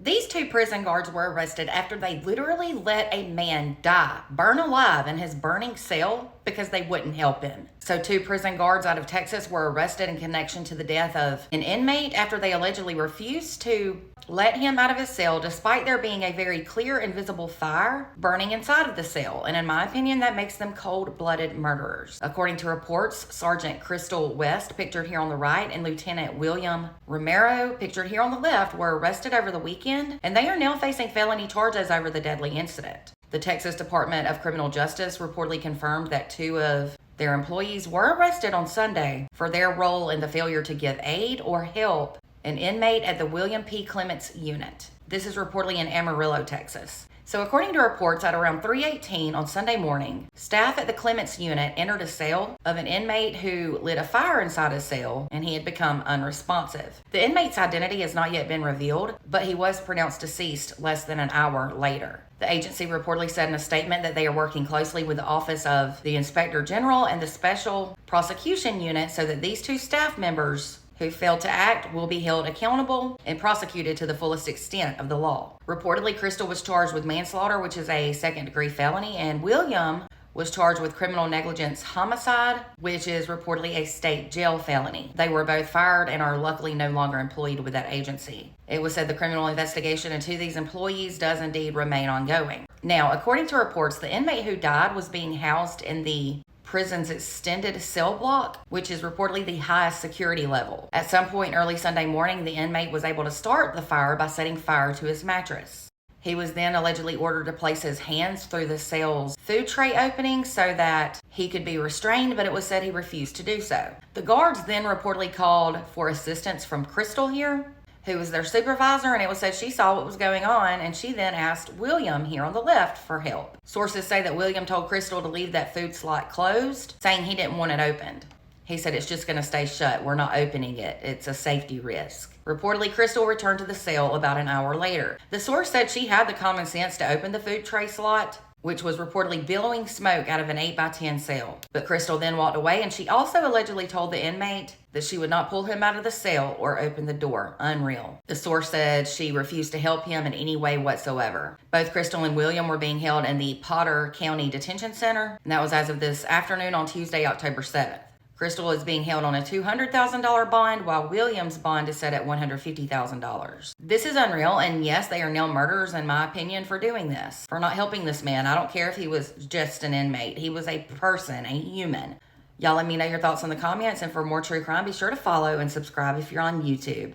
These two prison guards were arrested after they literally let a man die, burn alive in his burning cell because they wouldn't help him. So, two prison guards out of Texas were arrested in connection to the death of an inmate after they allegedly refused to let him out of his cell despite there being a very clear and visible fire burning inside of the cell. And in my opinion, that makes them cold-blooded murderers. According to reports, Sergeant Crystal West, pictured here on the right, and Lieutenant William Romero, pictured here on the left, were arrested over the weekend, and they are now facing felony charges over the deadly incident. The Texas Department of Criminal Justice reportedly confirmed that two of their employees were arrested on Sunday for their role in the failure to give aid or help an inmate at the William P. Clements unit. This is reportedly in Amarillo, Texas. So according to reports, at around 3:18 on Sunday morning, staff at the Clements unit entered a cell of an inmate who lit a fire inside his cell, and he had become unresponsive. The inmate's identity has not yet been revealed, but he was pronounced deceased less than an hour later. The agency reportedly said in a statement that they are working closely with the Office of the Inspector General and the Special Prosecution Unit so that these two staff members who failed to act will be held accountable and prosecuted to the fullest extent of the law. Reportedly, Crystal was charged with manslaughter, which is a second-degree felony, and William was charged with criminal negligence homicide, which is reportedly a state jail felony. They were both fired and are luckily no longer employed with that agency. It was said the criminal investigation into these employees does indeed remain ongoing. Now, according to reports, the inmate who died was being housed in the prison's extended cell block, which is reportedly the highest security level. At some point early Sunday morning, the inmate was able to start the fire by setting fire to his mattress. He was then allegedly ordered to place his hands through the cell's food tray opening so that he could be restrained, but it was said he refused to do so. The guards then reportedly called for assistance from Crystal here, who was their supervisor, and it was said she saw what was going on, and she then asked William here on the left for help. Sources say that William told Crystal to leave that food slot closed, saying he didn't want it opened. He said, "It's just going to stay shut. We're not opening it. It's a safety risk." Reportedly, Crystal returned to the cell about an hour later. The source said she had the common sense to open the food tray slot, which was reportedly billowing smoke out of an 8x10 cell. But Crystal then walked away, and she also allegedly told the inmate that she would not pull him out of the cell or open the door. Unreal. The source said she refused to help him in any way whatsoever. Both Crystal and William were being held in the Potter County Detention Center, and that was as of this afternoon on Tuesday, October 7th. Crystal is being held on a $200,000 bond, while William's bond is set at $150,000. This is unreal, and yes, they are now murderers in my opinion for doing this, for not helping this man. I don't care if he was just an inmate. He was a person, a human. Y'all let me know your thoughts in the comments, and for more true crime, be sure to follow and subscribe if you're on YouTube.